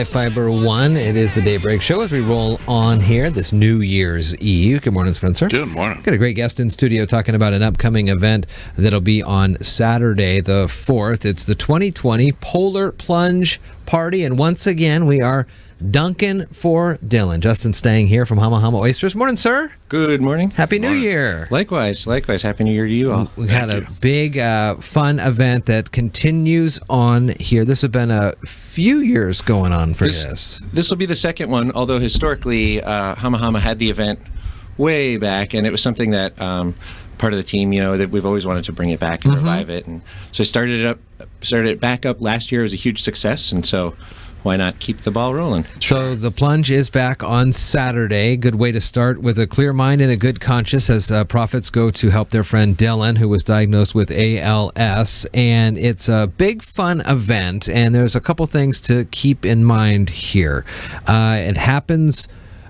High Fiber 1. It is the Daybreak Show as we roll on here this New Year's Eve. Good morning, Spencer. Good morning. Got a great guest in studio talking about an upcoming event that'll be on Saturday the 4th. It's the 2020 Polar Plunge Party, and once again, we are Dunkin For Dylan. Justin Stang here from Hama Hama Oysters. Morning, sir. Good morning. Happy New Year. Likewise. Happy New Year to you all. We had a big, fun event that continues on here. This has been a few years going on for this. This will be the second one, although historically, Hama Hama had the event way back, and it was something that part of the team, that we've always wanted to bring it back and revive it. And so I started it back up last year. It was a huge success, and so why not keep the ball rolling? So the plunge is back on Saturday. Good way to start with a clear mind and a good conscience as profits go to help their friend Dylan, who was diagnosed with ALS. And it's a big, fun event, and there's a couple things to keep in mind here. It happens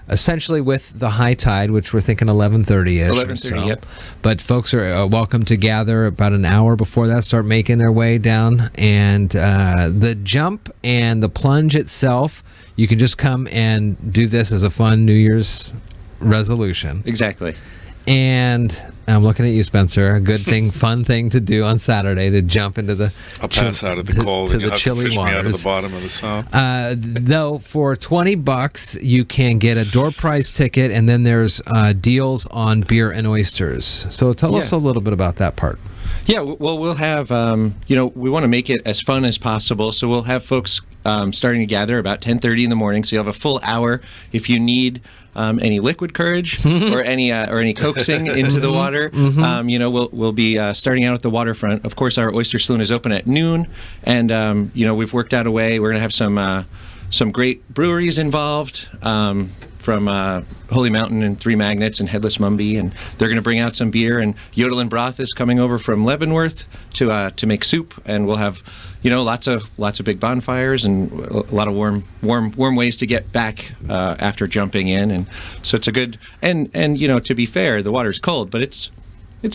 essentially with the high tide, which we're thinking 11:30-ish 11:30, or so. yep. But folks are welcome to gather about an hour before that, start making their way down. And the jump and the plunge itself, you can just come and do this as a fun New Year's resolution. Exactly. And I'm looking at you, Spencer. A good thing, fun thing to do on Saturday to jump into the I'll pass out at the cold to and you'll the have to chilly fish me out of waters. the bottom of the sump. Though for $20 you can get a door prize ticket, and then there's deals on beer and oysters. So tell us a little bit about that part. Yeah, well, we'll have, we want to make it as fun as possible, so we'll have folks starting to gather about 10:30 in the morning, so you'll have a full hour. If you need any liquid courage or any coaxing into the water, we'll be starting out at the waterfront. Of course, our oyster saloon is open at noon, and we've worked out a way. We're going to have some great breweries involved. From Holy Mountain and Three Magnets and Headless Mumby, and they're going to bring out some beer. And Yodel and Broth is coming over from Leavenworth to make soup, and we'll have lots of big bonfires and a lot of warm ways to get back after jumping in. And so it's a good and to be fair, the water's cold, but it's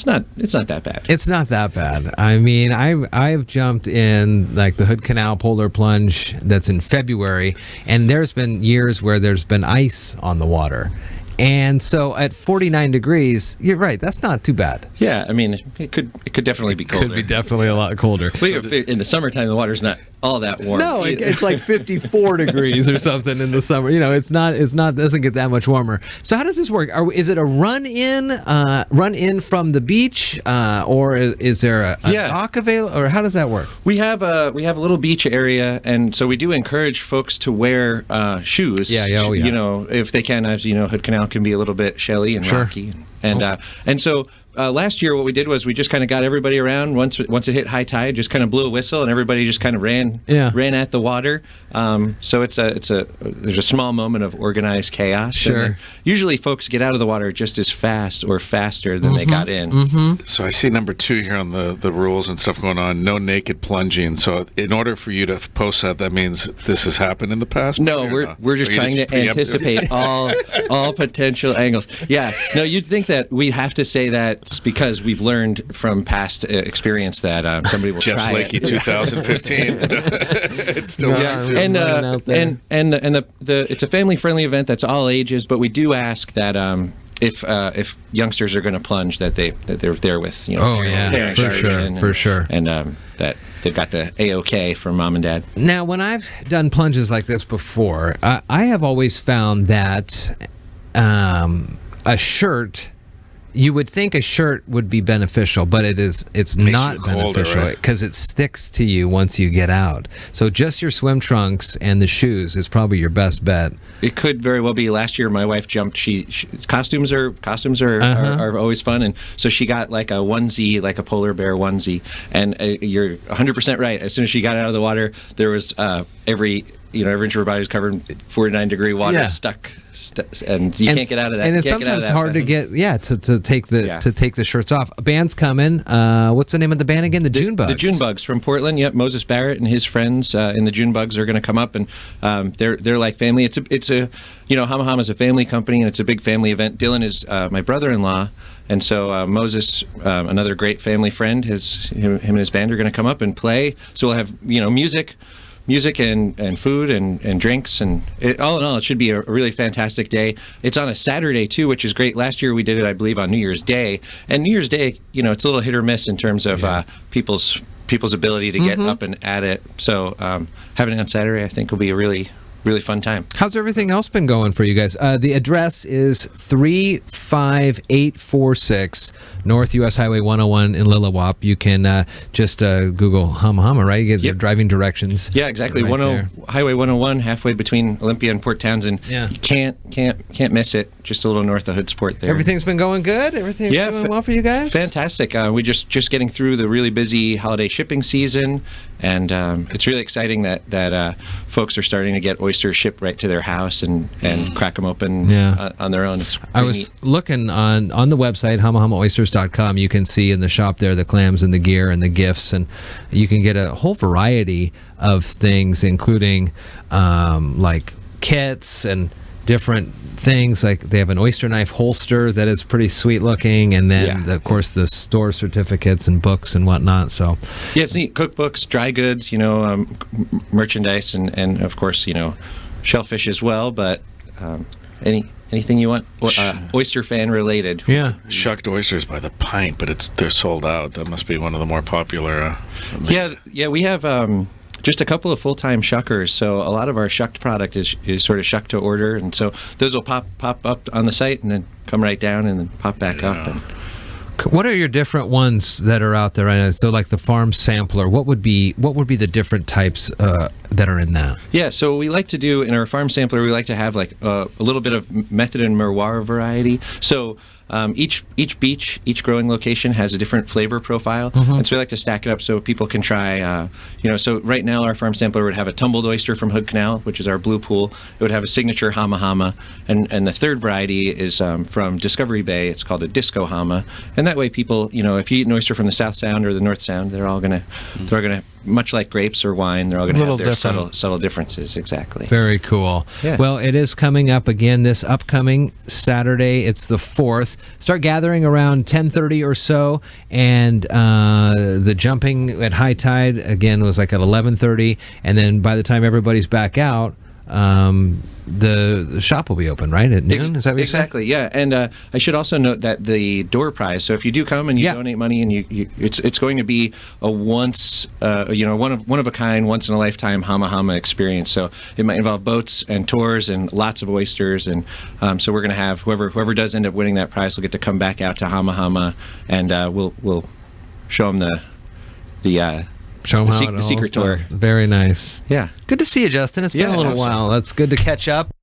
not that bad. It's not that bad. I mean, I've jumped in like the Hood Canal Polar Plunge that's in February, and there's been years where there's been ice on the water. And so at 49 degrees, you're right, that's not too bad. Yeah, I mean, it could definitely be colder. Could be definitely a lot colder. In the summertime, the water's not all that warm. No, it's like 54 degrees or something in the summer. It's not doesn't get that much warmer. So how does this work? Is it a run in from the beach, or is there a dock available, or how does that work? We have a little beach area, and so we do encourage folks to wear shoes. Yeah. If they can. As Hood Canal can be a little bit shelly and rocky, and so. Last year, what we did was we just kind of got everybody around. Once it hit high tide, just kind of blew a whistle, and everybody just kind of ran at the water. So there's a small moment of organized chaos. Sure. Usually, folks get out of the water just as fast or faster than they got in. So I see number 2 here on the rules and stuff going on. No naked plunging. So in order for you to post that means this has happened in the past. No, we're just trying to anticipate all potential angles. Yeah. No, you'd think that we'd have to say that. It's because we've learned from past experience that somebody will Jeff try Slakey, it. 2015. It's still and it's a family-friendly event that's all ages, but we do ask that if youngsters are going to plunge, that they're there with parents. For sure, and that they've got the A-OK from mom and dad. Now, when I've done plunges like this before, I have always found that a shirt. You would think a shirt would be beneficial, but it's not beneficial because it sticks to you once you get out. So just your swim trunks and the shoes is probably your best bet. It could very well be. Last year, my wife jumped. Costumes are always fun, and so she got like a onesie, like a polar bear onesie. And you're 100% right. As soon as she got out of the water, there was every inch of her body was covered in 49-degree water, stuck, and you can't get out of that. And it's sometimes hard to get, to take the shirts off. A band's coming. What's the name of the band again? The June Bugs. The June Bugs from Portland. Yep, Moses Barrett and his friends in the June Bugs are going to come up, and they're like family. It's a Hama Hama is a family company, and it's a big family event. Dylan is my brother-in-law. And so Moses, another great family friend, him and his band are going to come up and play. So we'll have music, music and food and drinks, and all in all, it should be a really fantastic day. It's on a Saturday too, which is great. Last year we did it, I believe, on New Year's Day, and New Year's Day, it's a little hit or miss in terms of people's ability to get up and at it. So having it on Saturday, I think, will be a really fun time. How's everything else been going for you guys? The address is 35846 North US Highway 101 in Lillewop. You can just Google Hama Hama, right? You get the driving directions. Yeah, exactly. Right Highway 101, halfway between Olympia and Port Townsend. Yeah. You can't miss it. Just a little north of Hoodsport there. Everything's been going good? Everything's going well for you guys? Fantastic. We just getting through the really busy holiday shipping season, and it's really exciting that folks are starting to get oysters shipped right to their house and crack them open on their own. It's I was looking on the website, hamahamaoysters.com. You can see in the shop there the clams and the gear and the gifts, and you can get a whole variety of things, including like kits and different things. Like they have an oyster knife holster that is pretty sweet looking, and then of course the store certificates and books and whatnot. So it's neat. Cookbooks, dry goods, merchandise, and of course shellfish as well. But anything you want, oyster fan related. Yeah, shucked oysters by the pint, but they're sold out. That must be one of the more popular. We have just a couple of full-time shuckers, so a lot of our shucked product is sort of shucked to order, and so those will pop up on the site and then come right down and then pop back up. And what are your different ones that are out there right now? So like the farm sampler, what would be the different types that are in that? Yeah, so we like to do in our farm sampler, we like to have like a little bit of method and miroir variety. So each beach, each growing location has a different flavor profile, and so we like to stack it up so people can try. So right now our farm sampler would have a tumbled oyster from Hood Canal, which is our blue pool. It would have a signature Hama Hama, and the third variety is from Discovery Bay. It's called a Disco Hama, and that way people, if you eat an oyster from the South Sound or the North Sound, they're all gonna much like grapes or wine, they're all going to have their subtle differences. Exactly. Very cool. Yeah. Well, it is coming up again this upcoming Saturday. It's the 4th. Start gathering around 10:30 or so, and the jumping at high tide again was like at 11:30, and then by the time everybody's back out, the shop will be open, right, at noon? Is that what you said? Exactly, yeah. And I should also note that the door prize, so if you do come and you donate money, and it's going to be a one of a kind, once in a lifetime Hama Hama experience. So it might involve boats and tours and lots of oysters, and so we're going to have whoever does end up winning that prize will get to come back out to Hama Hama, and we'll show them the Show them the secret tour. Very nice. Yeah. Good to see you, Justin. It's been a little while. That's good to catch up.